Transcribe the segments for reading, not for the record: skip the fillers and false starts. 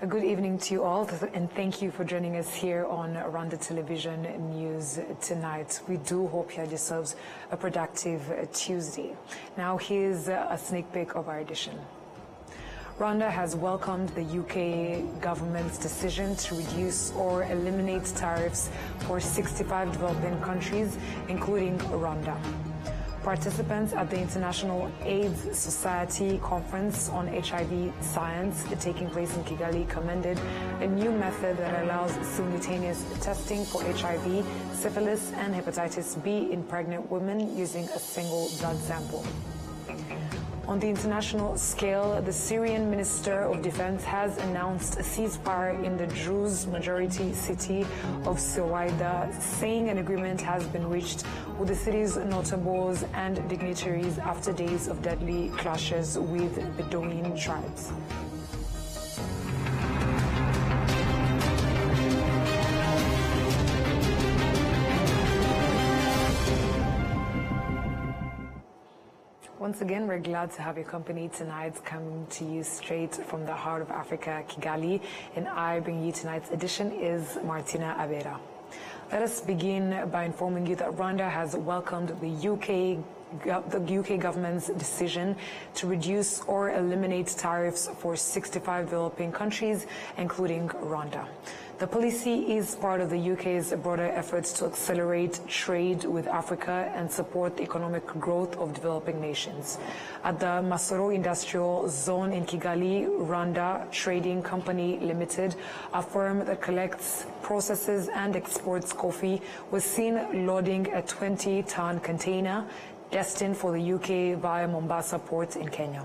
A good evening to you all, and thank you for joining us here on Rwanda Television News tonight. We do hope you had yourselves a productive Tuesday. Now here's a sneak peek of our edition. Rwanda has welcomed the UK government's decision to reduce or eliminate tariffs for 65 developing countries, including Rwanda. Participants at the International AIDS Society Conference on HIV Science taking place in Kigali commended a new method that allows simultaneous testing for HIV, syphilis, and hepatitis B in pregnant women using a single blood sample. On the international scale, the Syrian Minister of Defense has announced a ceasefire in the Druze majority city of Suwaida, saying an agreement has been reached with the city's notables and dignitaries after days of deadly clashes with Bedouin tribes. Once again, we're glad to have your company tonight, coming to you straight from the heart of Africa, Kigali. And I bring you tonight's edition is Martina Abera. Let us begin by informing you that Rwanda has welcomed the UK government's decision to reduce or eliminate tariffs for 65 developing countries, including Rwanda. The policy is part of the UK's broader efforts to accelerate trade with Africa and support the economic growth of developing nations. At the Masoro Industrial Zone in Kigali, Rwanda Trading Company Limited, a firm that collects, processes and exports coffee, was seen loading a 20-ton container destined for the UK via Mombasa port in Kenya.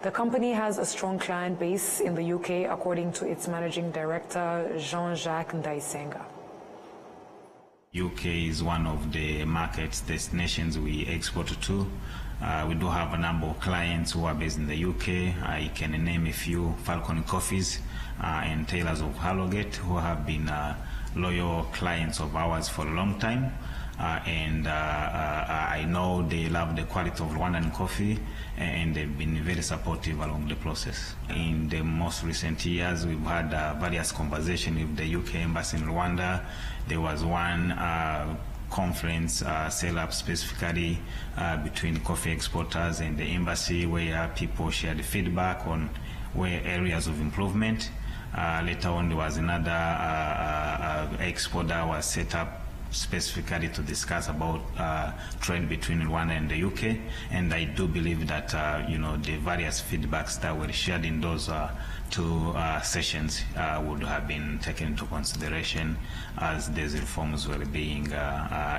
The company has a strong client base in the UK, according to its managing director, Jean-Jacques Ndaisenga. UK is one of the markets, destinations we export to. We do have a number of clients who are based in the UK. I can name a few: Falcon Coffees and Tailors of Harrogate, who have been loyal clients of ours for a long time. I know they love the quality of Rwandan coffee, and they've been very supportive along the process. In the most recent years, we've had various conversations with the UK Embassy in Rwanda. There was one conference set up specifically between coffee exporters and the embassy, where people shared feedback on where areas of improvement. Later on, there was another expo that was set up specifically to discuss about trade between Rwanda and the UK, and I do believe that the various feedbacks that were shared in those two sessions would have been taken into consideration as these reforms were being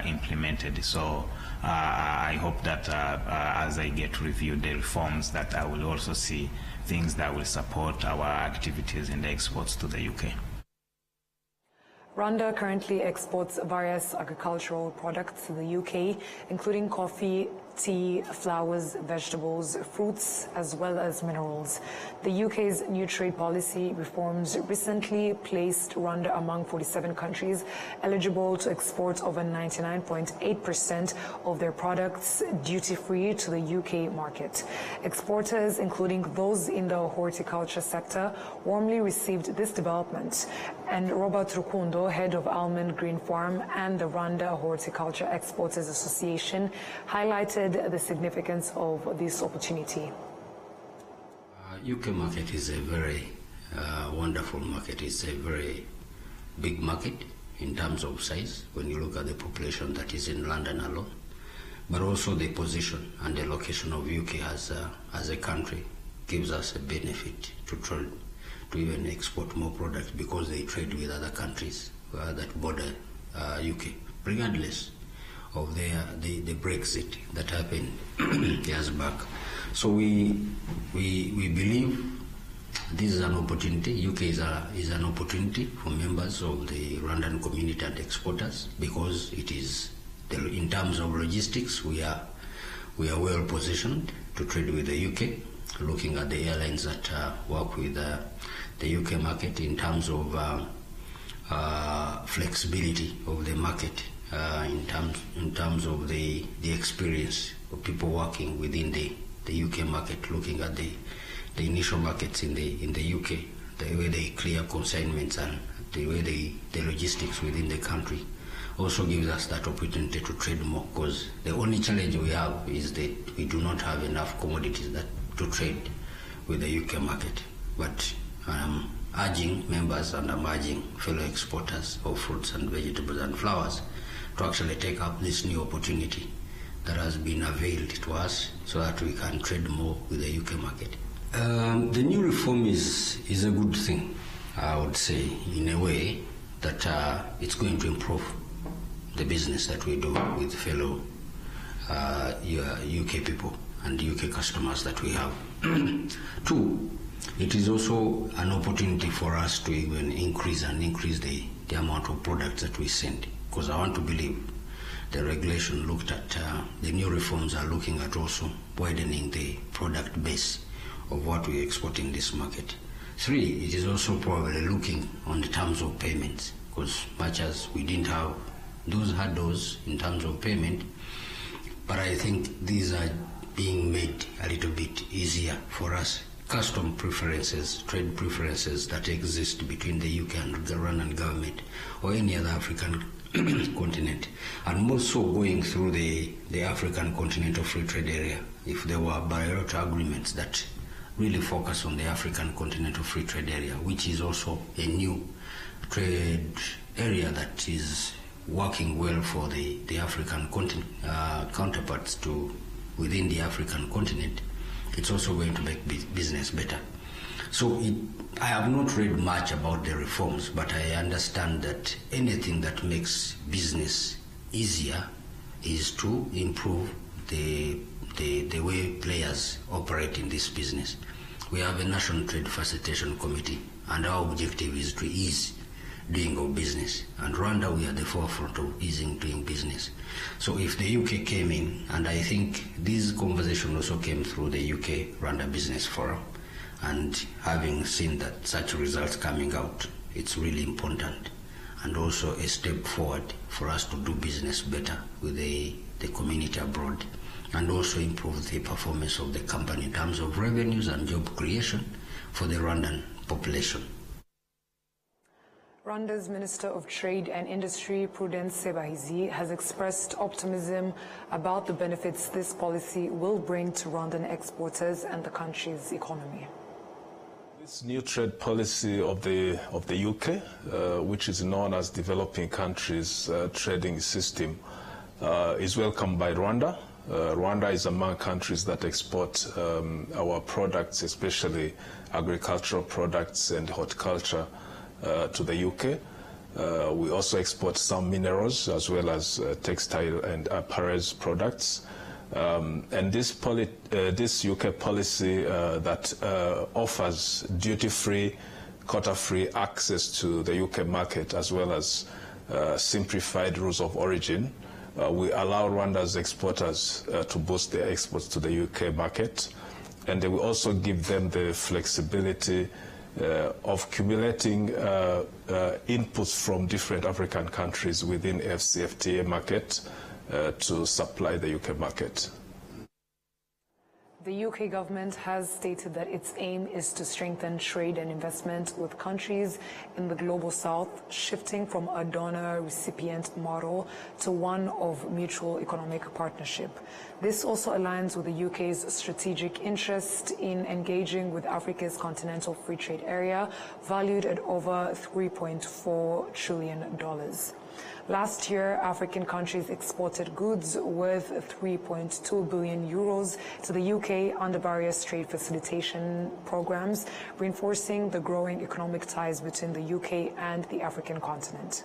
implemented. So I hope that as I get to review the reforms, that I will also see things that will support our activities in the exports to the UK. Rwanda currently exports various agricultural products to the UK, including coffee, tea, flowers, vegetables, fruits, as well as minerals. The UK's new trade policy reforms recently placed Rwanda among 47 countries eligible to export over 99.8% of their products duty-free to the UK market. Exporters, including those in the horticulture sector, warmly received this development. And Robert Rukundo, head of Almond Green Farm and the Rwanda Horticulture Exporters Association, highlighted the significance of this opportunity. UK market is a very wonderful market. It's a very big market in terms of size when you look at the population that is in London alone, but also the position and the location of UK as a country gives us a benefit to trade, to even export more products, because they trade with other countries that border UK, regardless of the Brexit that happened years back. So we believe this is an opportunity. UK is an opportunity for members of the Rwandan community and exporters, because it is, in terms of logistics, we are well positioned to trade with the UK. Looking at the airlines that work with the UK market, in terms of flexibility of the market, in terms of the experience of people working within the UK market, looking at the initial markets in the UK, the way they clear consignments and the way the logistics within the country also gives us that opportunity to trade more, because the only challenge we have is that we do not have enough commodities to trade with the UK market. But I'm urging members and I'm urging fellow exporters of fruits and vegetables and flowers to actually take up this new opportunity that has been availed to us so that we can trade more with the UK market. The new reform is a good thing, I would say, in a way that it's going to improve the business that we do with fellow UK people and UK customers that we have. Two, it is also an opportunity for us to even increase the amount of products that we send, because I want to believe the regulation looked at, the new reforms are looking at also widening the product base of what we export in this market. Three, it is also probably looking on the terms of payments, because much as we didn't have those hurdles in terms of payment, but I think these are being made a little bit easier for us. Custom preferences, trade preferences that exist between the UK and the Rwandan government or any other African continent, and more so going through the African Continental Free Trade Area, if there were bilateral agreements that really focus on the African Continental Free Trade Area, which is also a new trade area that is working well for the African counterparts to within the African continent. It's also going to make business better. So I have not read much about the reforms, but I understand that anything that makes business easier is to improve the way players operate in this business. We have a National Trade Facilitation Committee, and our objective is to ease doing of business. And Rwanda, we are at the forefront of easing doing business. So if the UK came in, and I think this conversation also came through the UK Rwanda Business Forum, and having seen that such results coming out, it's really important and also a step forward for us to do business better with the community abroad, and also improve the performance of the company in terms of revenues and job creation for the Rwandan population. Rwanda's Minister of Trade and Industry, Prudence Sebahizi, has expressed optimism about the benefits this policy will bring to Rwandan exporters and the country's economy. This new trade policy of the UK, which is known as Developing Countries Trading System, is welcomed by Rwanda. Rwanda is among countries that export our products, especially agricultural products and horticulture, to the UK. We also export some minerals as well as textile and apparel products. And this UK policy that offers duty-free, quota-free access to the UK market as well as simplified rules of origin, we allow Rwanda's exporters to boost their exports to the UK market, and they will also give them the flexibility of accumulating inputs from different African countries within FCFTA market to supply the UK market. The UK government has stated that its aim is to strengthen trade and investment with countries in the global south, shifting from a donor-recipient model to one of mutual economic partnership. This also aligns with the UK's strategic interest in engaging with Africa's continental free trade area, valued at over $3.4 trillion. Last year, African countries exported goods worth 3.2 billion euros to the UK under various trade facilitation programs, reinforcing the growing economic ties between the UK and the African continent.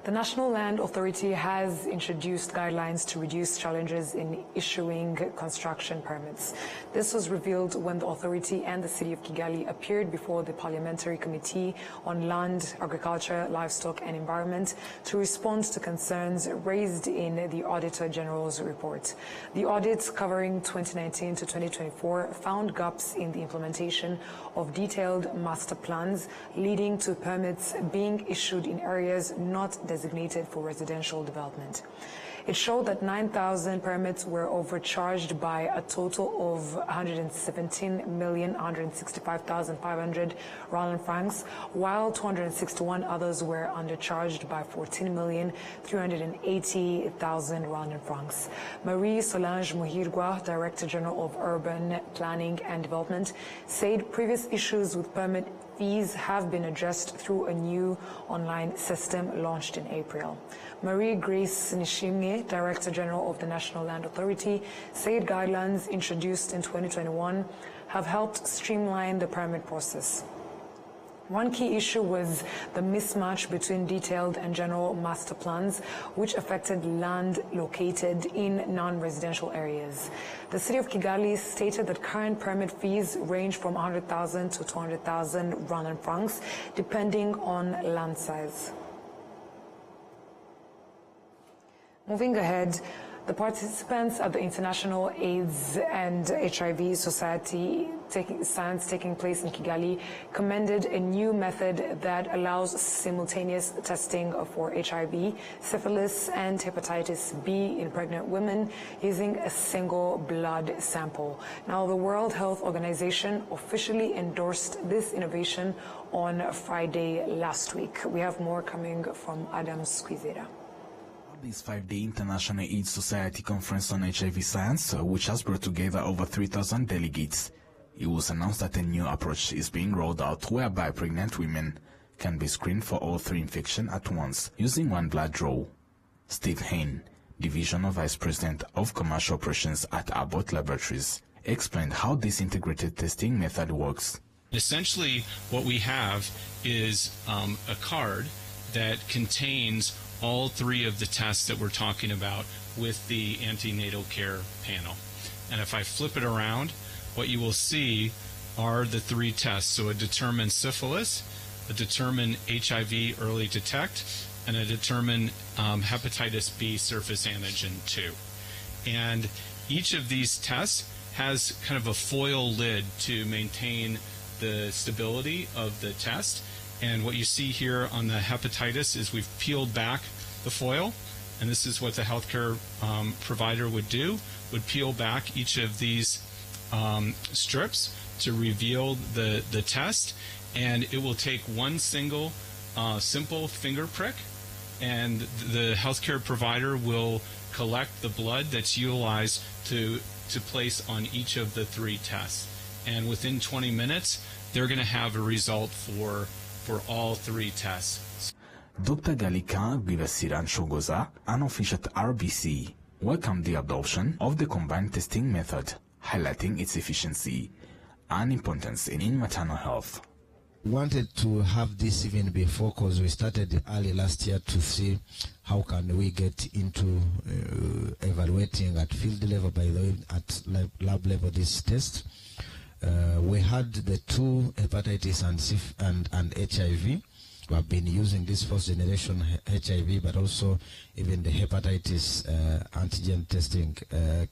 The National Land Authority has introduced guidelines to reduce challenges in issuing construction permits. This was revealed when the authority and the city of Kigali appeared before the Parliamentary Committee on Land, Agriculture, Livestock and Environment to respond to concerns raised in the Auditor General's report. The audit, covering 2019 to 2024, found gaps in the implementation of detailed master plans, leading to permits being issued in areas not designated for residential development. It showed that 9,000 permits were overcharged by a total of 117,165,500 Rwandan francs, while 261 others were undercharged by 14,380,000 Rwandan francs. Marie Solange Muhirwa, Director General of Urban Planning and Development, said previous issues with permit fees have been addressed through a new online system launched in April. Marie Grace Nishimye, Director General of the National Land Authority, said guidelines introduced in 2021 have helped streamline the permit process. One key issue was the mismatch between detailed and general master plans, which affected land located in non-residential areas. The city of Kigali stated that current permit fees range from 100,000 to 200,000 Rwandan francs, depending on land size. Moving ahead, the participants at the International AIDS and HIV Society Science taking place in Kigali commended a new method that allows simultaneous testing for HIV, syphilis, and hepatitis B in pregnant women using a single blood sample. Now, the World Health Organization officially endorsed this innovation on Friday last week. We have more coming from Adam Squizera. This 5-day International AIDS Society Conference on HIV Science, which has brought together over 3,000 delegates, it was announced that a new approach is being rolled out whereby pregnant women can be screened for all three infections at once using one blood draw. Steve Hain, Divisional Vice President of Commercial Operations at Abbott Laboratories, explained how this integrated testing method works. Essentially, what we have is a card that contains all three of the tests that we're talking about with the antenatal care panel. And if I flip it around, what you will see are the three tests. So a determined syphilis, a determined HIV early detect, and a determined hepatitis B surface antigen 2. And each of these tests has kind of a foil lid to maintain the stability of the test. And what you see here on the hepatitis is we've peeled back the foil, and this is what the healthcare provider would do, would peel back each of these strips to reveal the test, and it will take one single simple finger prick, and the healthcare provider will collect the blood that's utilized to place on each of the three tests. And within 20 minutes, they're going to have a result for all three tests. Dr. Galika Bivasiran Shogoza, an official at RBC, welcomed the adoption of the combined testing method, highlighting its efficiency and importance in maternal health. We wanted to have this even before, because we started early last year to see how can we get into evaluating at field level, by the way, at lab level, this test. We had the two hepatitis and HIV. We have been using this first generation HIV, but also even the hepatitis antigen testing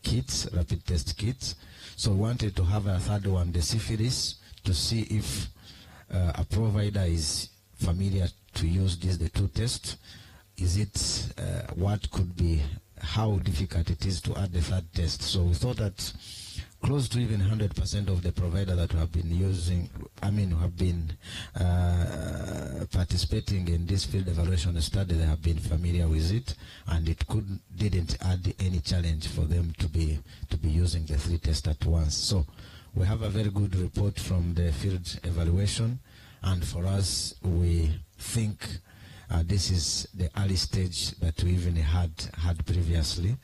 kits, rapid test kits. So we wanted to have a third one, the syphilis, to see if a provider is familiar to use the two tests. Is it what could be, how difficult it is to add the third test? So we thought that close to even 100% of the provider that have been using, have been participating in this field evaluation study, they have been familiar with it, and it didn't add any challenge for them to be using the three tests at once. So we have a very good report from the field evaluation, and for us, we think this is the early stage that we even had previously.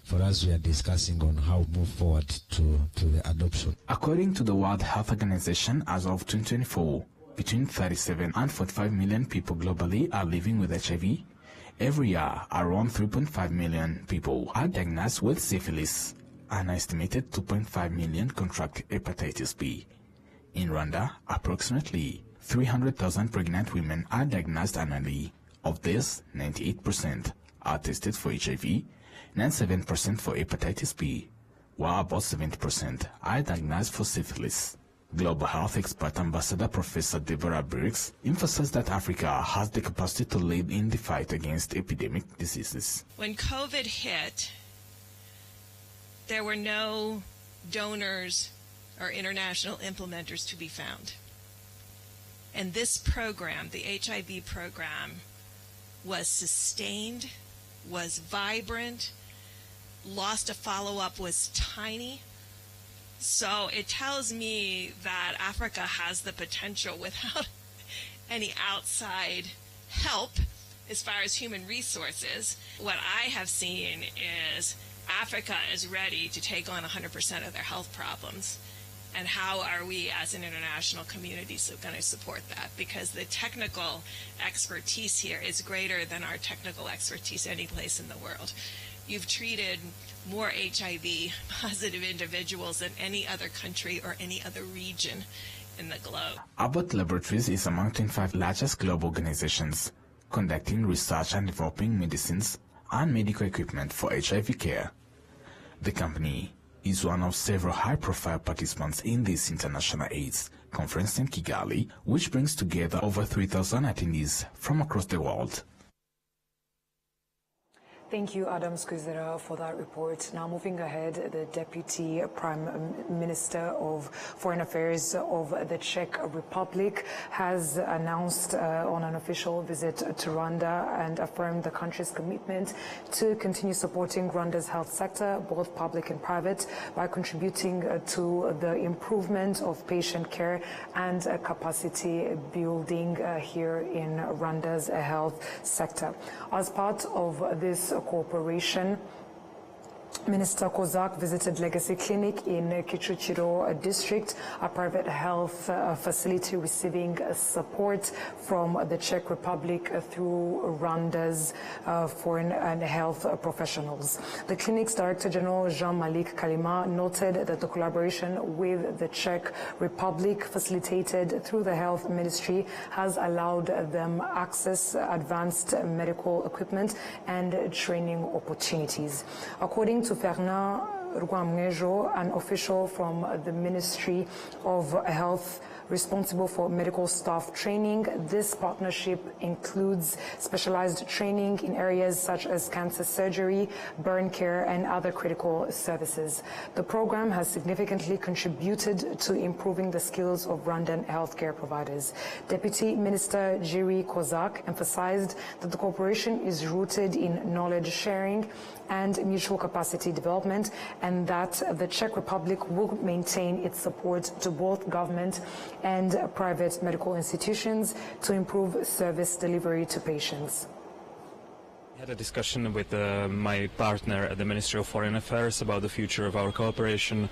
For us, we are discussing on how to move forward to the adoption. According to the World Health Organization, as of 2024, between 37 and 45 million people globally are living with HIV. Every year, around 3.5 million people are diagnosed with syphilis. An estimated 2.5 million contract hepatitis B. In Rwanda, approximately 300,000 pregnant women are diagnosed annually. Of this, 98% are tested for HIV, 97% for hepatitis B, while about 70% are diagnosed for syphilis. Global Health Expert Ambassador Professor Deborah Briggs emphasized that Africa has the capacity to lead in the fight against epidemic diseases. When COVID hit, there were no donors or international implementers to be found. And this program, the HIV program, was sustained, was vibrant, loss to follow-up was tiny. So it tells me that Africa has the potential without any outside help as far as human resources. What I have seen is Africa is ready to take on 100% of their health problems. And how are we as an international community going to support that? Because the technical expertise here is greater than our technical expertise any place in the world. You've treated more HIV positive individuals than any other country or any other region in the globe. Abbott Laboratories is among 25 largest global organizations conducting research and developing medicines and medical equipment for HIV care. The company is one of several high-profile participants in this international AIDS conference in Kigali, which brings together over 3,000 attendees from across the world. Thank you, Adam Squizera, for that report. Now, moving ahead, the Deputy Prime Minister of Foreign Affairs of the Czech Republic has announced on an official visit to Rwanda and affirmed the country's commitment to continue supporting Rwanda's health sector, both public and private, by contributing to the improvement of patient care and capacity building here in Rwanda's health sector. As part of this cooperation, Minister Kozak visited Legacy Clinic in Kicukiro district, a private health facility receiving support from the Czech Republic through Rwanda's foreign and health professionals. The clinic's Director General Jean-Malik Kalima noted that the collaboration with the Czech Republic, facilitated through the Health Ministry, has allowed them access advanced medical equipment and training opportunities. According to Fernand Rwamwejo, an official from the Ministry of Health responsible for medical staff training, this partnership includes specialized training in areas such as cancer surgery, burn care, and other critical services. The program has significantly contributed to improving the skills of Rwandan healthcare providers. Deputy Minister Jiri Kozak emphasized that the cooperation is rooted in knowledge sharing and mutual capacity development, and that the Czech Republic will maintain its support to both government and private medical institutions to improve service delivery to patients. I had a discussion with my partner at the Ministry of Foreign Affairs about the future of our cooperation,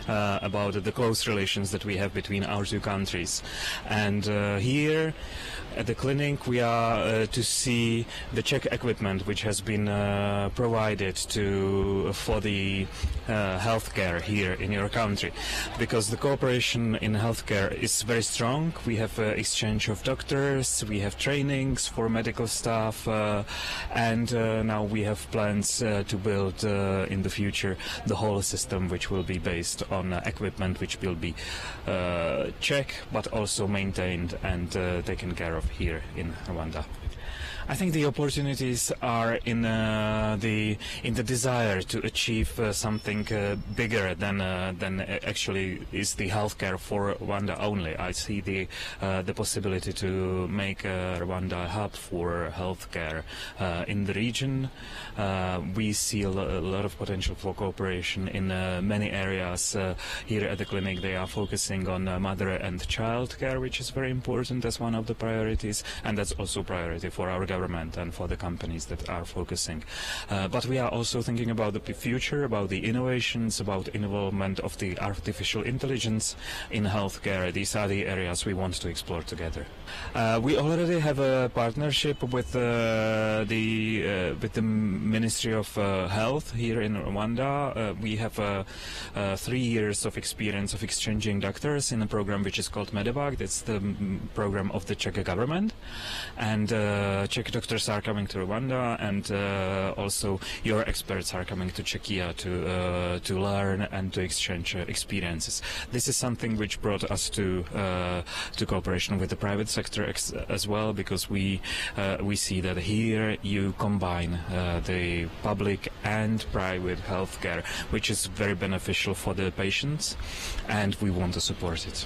about the close relations that we have between our two countries. And here at the clinic we are to see the Czech equipment which has been provided for the healthcare here in your country, because the cooperation in healthcare is very strong. We have exchange of doctors, we have trainings for medical staff, and now we have plans to build in the future the whole system, which will be based on equipment which will be Czech but also maintained and taken care of here in Rwanda. I think the opportunities are in the desire to achieve something bigger than actually is the healthcare for Rwanda only. I see the possibility to make Rwanda a hub for healthcare in the region. We see a lot of potential for cooperation in many areas. Here at the clinic they are focusing on mother and child care, which is very important as one of the priorities, and that's also a priority for our government and for the companies that are focusing. But we are also thinking about the future, about the innovations, about involvement of the artificial intelligence in healthcare. These are the areas we want to explore together. We already have a partnership with the Ministry of Health here in Rwanda. We have 3 years of experience of exchanging doctors in a program which is called Medevac. That's the program of the Czech government, and Czech Czech doctors are coming to Rwanda, and also your experts are coming to Czechia to learn and to exchange experiences. This is something which brought us to cooperation with the private sector as well, because we see that here you combine the public and private healthcare, which is very beneficial for the patients, and we want to support it.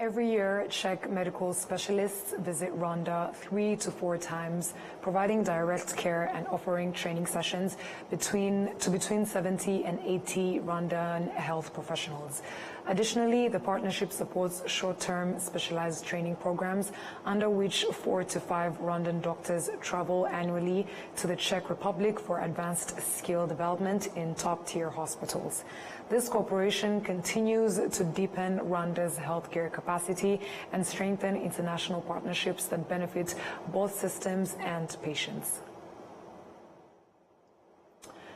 Every year, Czech medical specialists visit Rwanda 3 to 4 times, providing direct care and offering training sessions between 70 and 80 Rwandan health professionals. Additionally, the partnership supports short-term specialized training programs under which 4 to 5 Rwandan doctors travel annually to the Czech Republic for advanced skill development in top-tier hospitals. This cooperation continues to deepen Rwanda's healthcare capacity and strengthen international partnerships that benefit both systems and patients.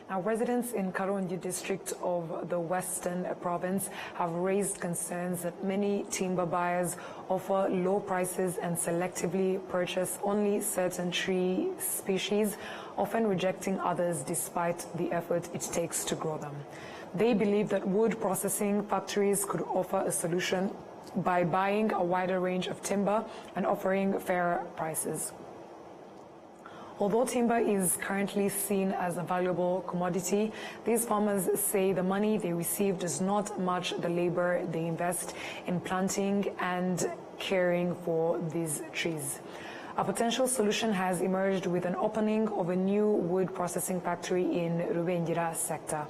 Now, residents in Karongi district of the Western province have raised concerns that many timber buyers offer low prices and selectively purchase only certain tree species, often rejecting others despite the effort it takes to grow them. They believe that wood processing factories could offer a solution by buying a wider range of timber and offering fairer prices. Although timber is currently seen as a valuable commodity, these farmers say the money they receive does not match the labor they invest in planting and caring for these trees. A potential solution has emerged with an opening of a new wood processing factory in Rubengera sector.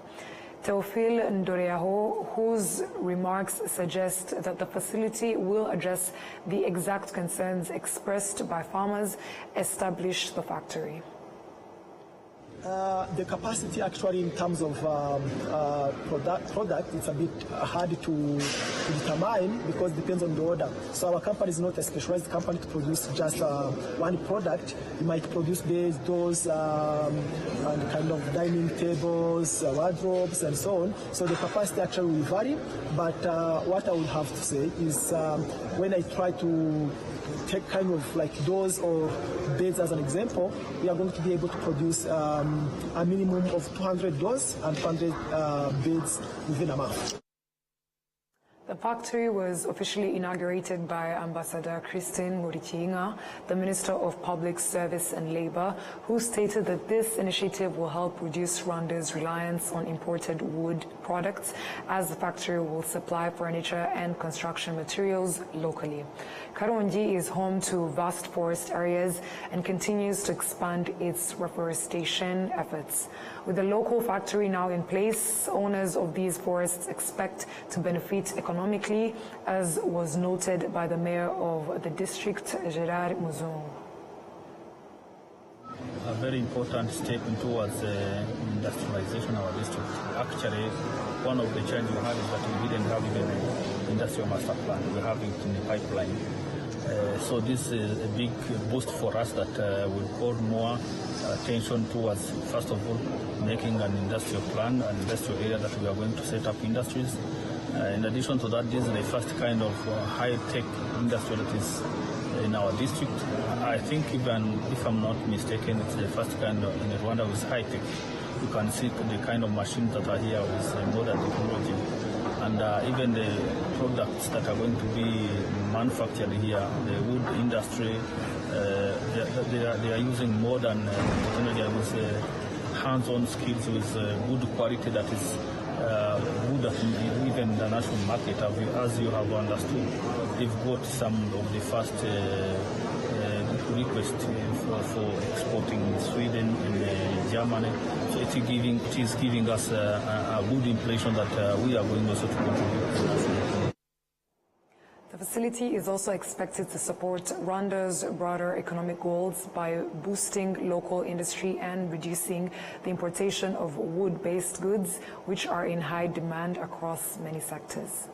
Teofil Ndoreaho, whose remarks suggest that the facility will address the exact concerns expressed by farmers, established the factory. The capacity actually in terms of product, it's a bit hard to determine because it depends on the order. So our company is not a specialized company to produce just one product. We might produce beds, doors, and kind of dining tables, wardrobes, and so on. So the capacity actually will vary. But what I would have to say is when I try to take kind of like doors or beds as an example, we are going to be able to produce a minimum of 200 doors and 200 beds within a month. The factory was officially inaugurated by Ambassador Christine Murikinga, the Minister of Public Service and Labour, who stated that this initiative will help reduce Rwanda's reliance on imported wood products, as the factory will supply furniture and construction materials locally. Karongi is home to vast forest areas and continues to expand its reforestation efforts. With the local factory now in place, owners of these forests expect to benefit economically, as was noted by the mayor of the district, Gerard Muzungu. A very important step towards industrialization of our district. Actually, one of the challenges we had is that we didn't have even an industrial master plan. We have it in the pipeline. So this is a big boost for us that will call more attention towards, first of all, making an industrial plan, an industrial area that we are going to set up industries. In addition to that, this is the first kind of high-tech industry that is in our district. I think, even if I'm not mistaken, it's the first kind of in Rwanda with high-tech. You can see the kind of machines that are here with modern technology. And even the products that are going to be manufactured here, the wood industry, they are using modern technology with hands-on skills, with good quality that is good at even the national market. As you have understood, they've got some of the first requests for exporting in Sweden and Germany. So it is giving us a good impression that we are going also to contribute to national. The facility is also expected to support Rwanda's broader economic goals by boosting local industry and reducing the importation of wood-based goods, which are in high demand across many sectors.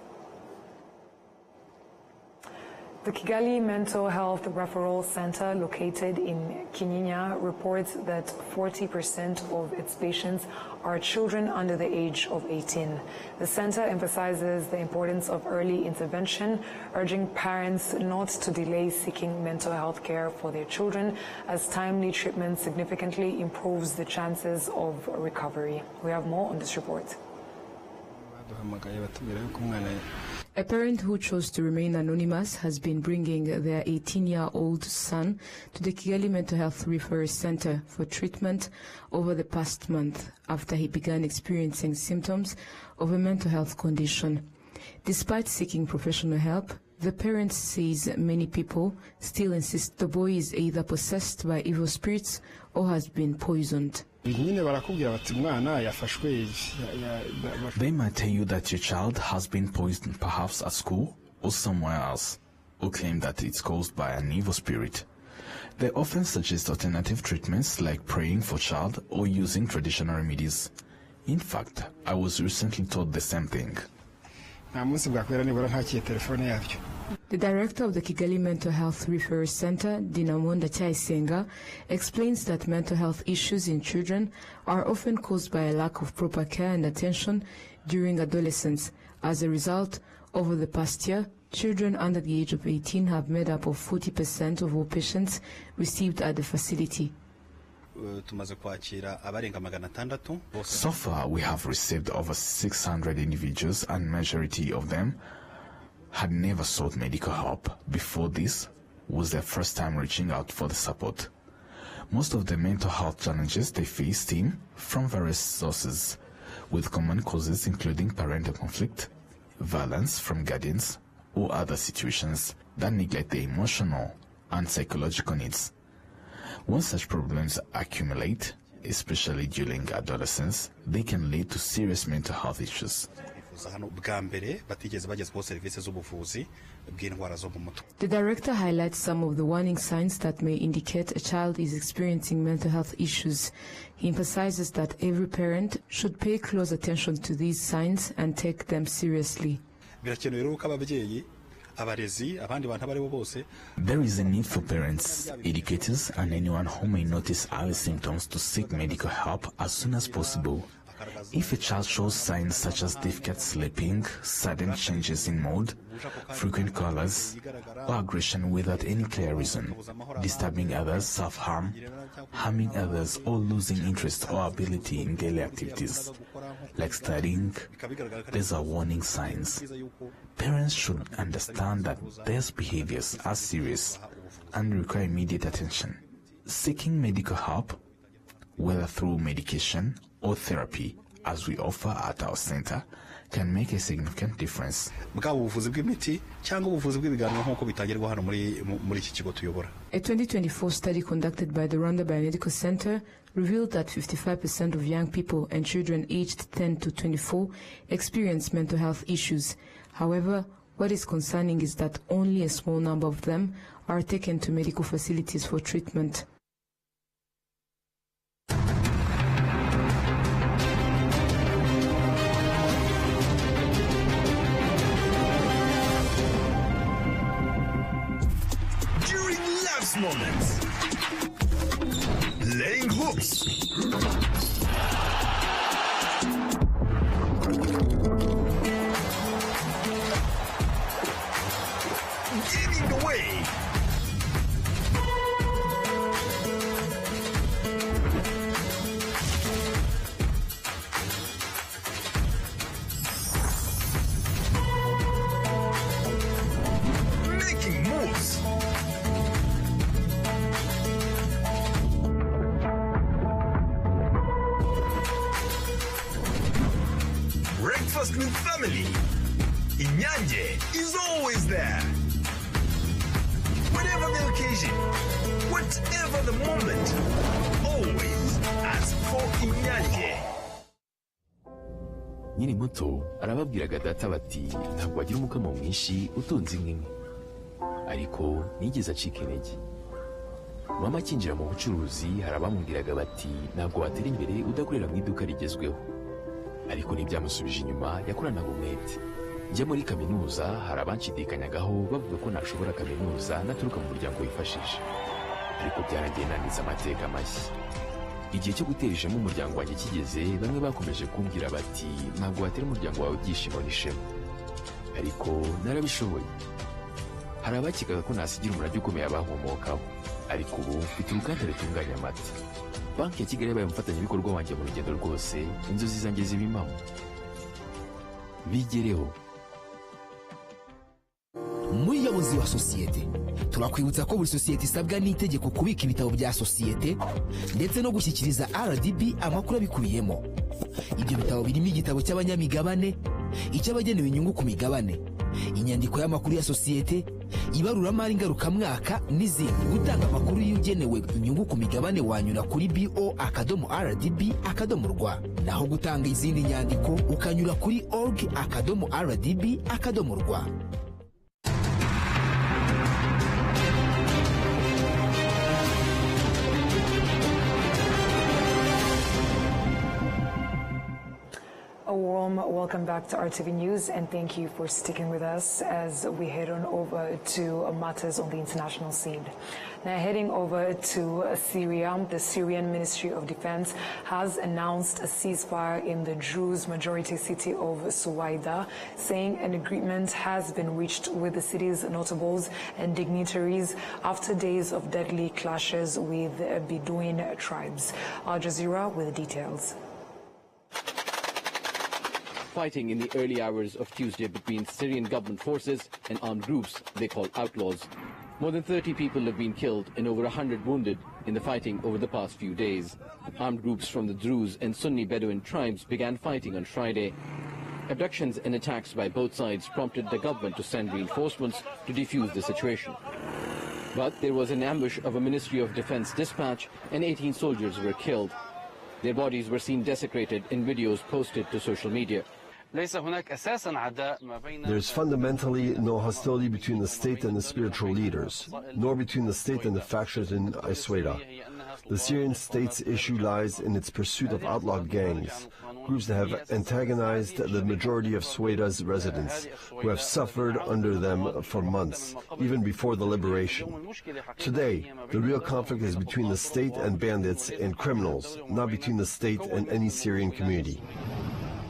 The Kigali Mental Health Referral Center, located in Kinyinya, reports that 40% of its patients are children under the age of 18. The center emphasizes the importance of early intervention, urging parents not to delay seeking mental health care for their children, as timely treatment significantly improves the chances of recovery. We have more on this report. A parent who chose to remain anonymous has been bringing their 18-year-old son to the Kigali Mental Health Referral Center for treatment over the past month after he began experiencing symptoms of a mental health condition. Despite seeking professional help, the parent says many people still insist the boy is either possessed by evil spirits or has been poisoned. They might tell you that your child has been poisoned, perhaps at school or somewhere else, or claim that it's caused by an evil spirit. They often suggest alternative treatments like praying for child or using traditional remedies. In fact, I was recently told the same thing. The director of the Kigali Mental Health Referral Center, Dinamonda Chaisenga, explains that mental health issues in children are often caused by a lack of proper care and attention during adolescence. As a result, over the past year, children under the age of 18 have made up of 40% of all patients received at the facility. So far, we have received over 600 individuals, and majority of them had never sought medical help. Before this was their first time reaching out for the support. Most of the mental health challenges they face stem from various sources, with common causes including parental conflict, violence from guardians, or other situations that neglect their emotional and psychological needs. When such problems accumulate, especially during adolescence, they can lead to serious mental health issues. The director highlights some of the warning signs that may indicate a child is experiencing mental health issues. He emphasizes that every parent should pay close attention to these signs and take them seriously. There is a need for parents, educators, and anyone who may notice early symptoms to seek medical help as soon as possible. If a child shows signs such as difficult sleeping, sudden changes in mood, frequent colors, or aggression without any clear reason, disturbing others, self-harm, harming others, or losing interest or ability in daily activities, like studying, these are warning signs. Parents should understand that these behaviors are serious and require immediate attention. Seeking medical help, whether through medication or therapy, as we offer at our center, can make a significant difference. A 2024 study conducted by the Rwanda Biomedical Center revealed that 55% of young people and children aged 10 to 24 experience mental health issues. However, what is concerning is that only a small number of them are taken to medical facilities for treatment. Moments. Laying hooks. Giving away. Making moves. Breakfast with family. Inyanje is always there. Whatever the occasion, whatever the moment, always ask for Inyanje. Nyiri muto arababwiraga data bati ntabwo agira umukamo mwinshi utunze inka imwe, ariko nigeze acika intege. Mama akinjira mu bucuruzi harabamubwiraga bati ntabwo watera imbere udakorera mu iduka rigezweho, ariko ntibyamusubije inyuma, yakoranaga umwete. njya muri kaminuza hari abanshidikanyagaho bavuga ko nashobora kaminuza naturuka mu muryango wifashije, ariko byaragiye nanditse amateka mashya. Igihe cyo gutera ishema umuryango wanjye kigeze, bamwe bakomeje kumbwira bati ntabwo watera umuryango wawe ibyishimo n'ishema, ariko narabishoboye. Hari abakekaga ko nasigira umurage ukomeye abankomokaho, ariko ubu mfite uruganda rutunganya amata. Banki ya Kigali yabaye umufatanyabikorwa wanjye mu rugendo rwose, inzozi zanjye ziba impamo. Bigereho. Muyobozi wa sosiyete, turakwibutsa ko buri sosiyete isabwa n'itegeko kubika ibitabo bya sosiyete ndetse no gushyikiriza RDB amakuru abikubiyemo. Ibyo bitabo birimo igitabo cy'abanyamigabane, icy'abagenewe inyungu ku migabane, inyandiko y'amakuru ya sosiyete, ibaruramari ngarukamwaka n'izindi. Gutanga amakuru y'ugenewe inyungu ku migabane wanyura kuri bo.rdb.rw, naho gutanga izindi nyandiko ukanyura kuri org.rdb.rw. A warm welcome back to RTV News, and thank you for sticking with us as we head on over to matters on the international scene. Now, heading over to Syria, the Syrian Ministry of Defense has announced a ceasefire in the Druze majority city of Suwaida, saying an agreement has been reached with the city's notables and dignitaries after days of deadly clashes with Bedouin tribes. Al Jazeera with the details. Fighting in the early hours of Tuesday between Syrian government forces and armed groups they call outlaws. More than 30 people have been killed and over 100 wounded in the fighting over the past few days. Armed groups from the Druze and Sunni Bedouin tribes began fighting on Friday. Abductions and attacks by both sides prompted the government to send reinforcements to defuse the situation. But there was an ambush of a Ministry of Defense dispatch and 18 soldiers were killed. Their bodies were seen desecrated in videos posted to social media. There's fundamentally no hostility between the state and the spiritual leaders, nor between the state and the factions in Suwaida. The Syrian state's issue lies in its pursuit of outlawed gangs, groups that have antagonized the majority of Suwaida's residents, who have suffered under them for months, even before the liberation. Today, the real conflict is between the state and bandits and criminals, not between the state and any Syrian community.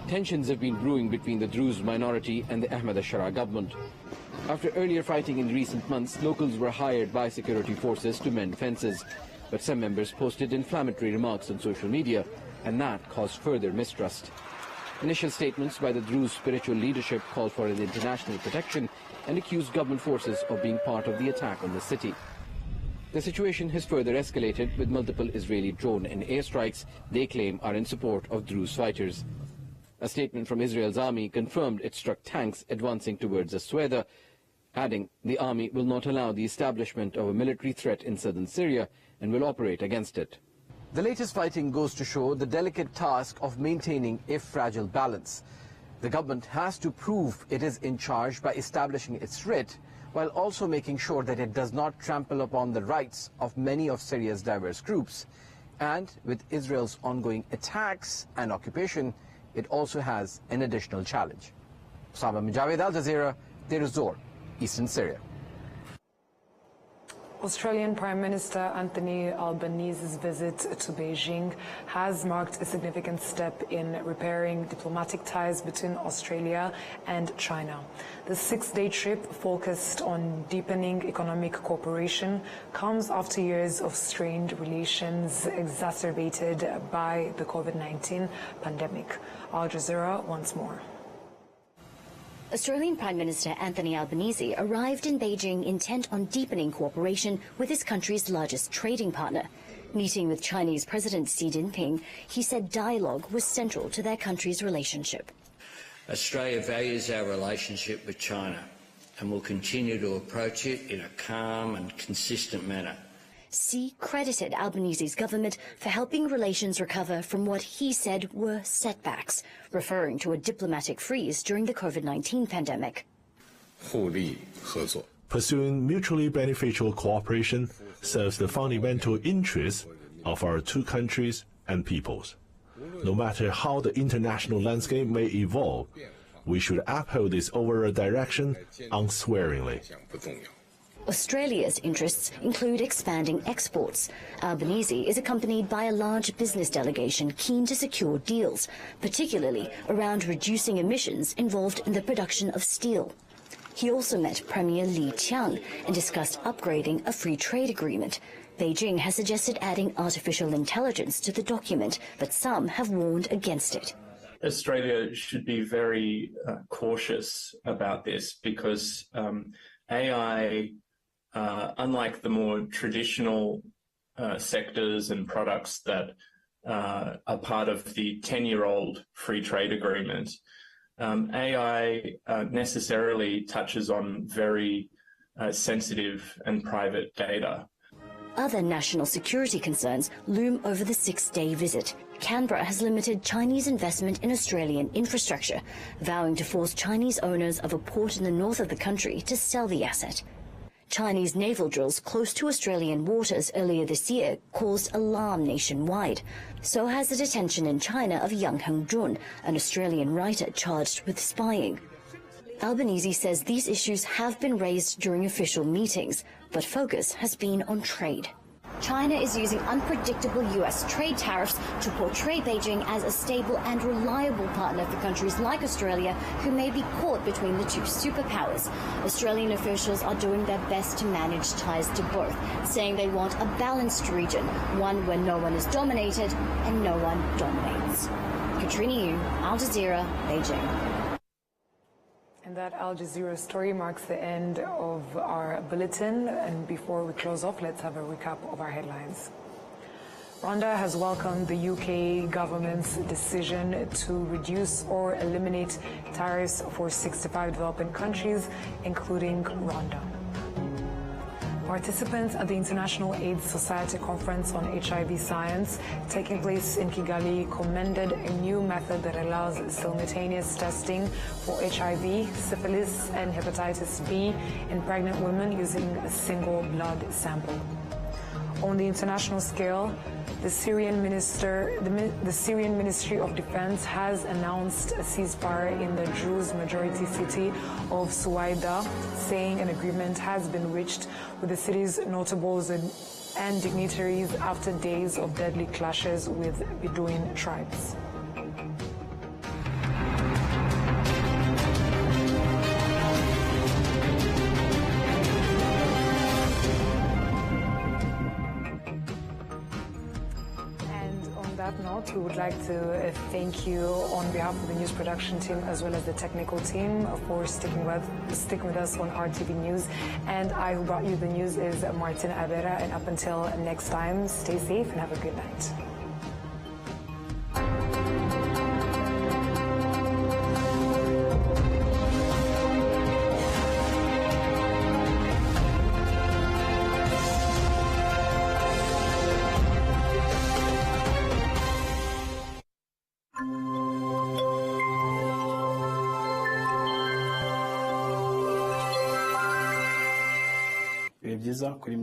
Tensions have been brewing between the Druze minority and the Ahmad al-Shara government. After earlier fighting in recent months, locals were hired by security forces to mend fences. But some members posted inflammatory remarks on social media, and that caused further mistrust. Initial statements by the Druze spiritual leadership called for an international protection and accused government forces of being part of the attack on the city. The situation has further escalated with multiple Israeli drone and airstrikes they claim are in support of Druze fighters. A statement from Israel's army confirmed it struck tanks advancing towards Suwaida, adding the army will not allow the establishment of a military threat in southern Syria and will operate against it. The latest fighting goes to show the delicate task of maintaining a fragile balance. The government has to prove it is in charge by establishing its writ, while also making sure that it does not trample upon the rights of many of Syria's diverse groups. And with Israel's ongoing attacks and occupation, it also has an additional challenge. Osama bin Javed, Al Jazeera, Deir ez-Zor, Eastern Syria. Australian Prime Minister Anthony Albanese's visit to Beijing has marked a significant step in repairing diplomatic ties between Australia and China. The six-day trip, focused on deepening economic cooperation, comes after years of strained relations exacerbated by the COVID-19 pandemic. Al Jazeera once more. Australian Prime Minister Anthony Albanese arrived in Beijing intent on deepening cooperation with his country's largest trading partner. Meeting with Chinese President Xi Jinping, he said dialogue was central to their country's relationship. Australia values our relationship with China and will continue to approach it in a calm and consistent manner. Xi credited Albanese's government for helping relations recover from what he said were setbacks, referring to a diplomatic freeze during the COVID-19 pandemic. Pursuing mutually beneficial cooperation serves the fundamental interests of our two countries and peoples. No matter how the international landscape may evolve, We should uphold this overall direction unswervingly. Australia's interests include expanding exports. Albanese is accompanied by a large business delegation keen to secure deals, particularly around reducing emissions involved in the production of steel. He also met Premier Li Qiang and discussed upgrading a free trade agreement. Beijing has suggested adding artificial intelligence to the document, but some have warned against it. Australia should be very cautious about this because AI, unlike the more traditional sectors and products that are part of the 10-year-old free trade agreement, AI necessarily touches on very sensitive and private data. Other national security concerns loom over the 6-day visit. Canberra has limited Chinese investment in Australian infrastructure, vowing to force Chinese owners of a port in the north of the country to sell the asset. Chinese naval drills close to Australian waters earlier this year caused alarm nationwide. So has the detention in China of Yang Hengjun, an Australian writer charged with spying. Albanese says these issues have been raised during official meetings, but focus has been on trade. China is using unpredictable U.S. trade tariffs to portray Beijing as a stable and reliable partner for countries like Australia, who may be caught between the two superpowers. Australian officials are doing their best to manage ties to both, saying they want a balanced region, one where no one is dominated and no one dominates. Katrina Yu, Al Jazeera, Beijing. And that Al Jazeera story marks the end of our bulletin. And before we close off, let's have a recap of our headlines. Rwanda has welcomed the UK government's decision to reduce or eliminate tariffs for 65 developing countries, including Rwanda. Participants at the International AIDS Society Conference on HIV Science, taking place in Kigali, commended a new method that allows simultaneous testing for HIV, syphilis, and hepatitis B in pregnant women using a single blood sample. On the international scale, the Syrian Ministry of Defense has announced a ceasefire in the Druze majority city of Suwaida, saying an agreement has been reached with the city's notables and dignitaries after days of deadly clashes with Bedouin tribes. We would like to thank you on behalf of the news production team as well as the technical team for sticking with us on RTV News. And I who brought you the news is Martin Abera. And up until next time, stay safe and have a good night. byiza kuri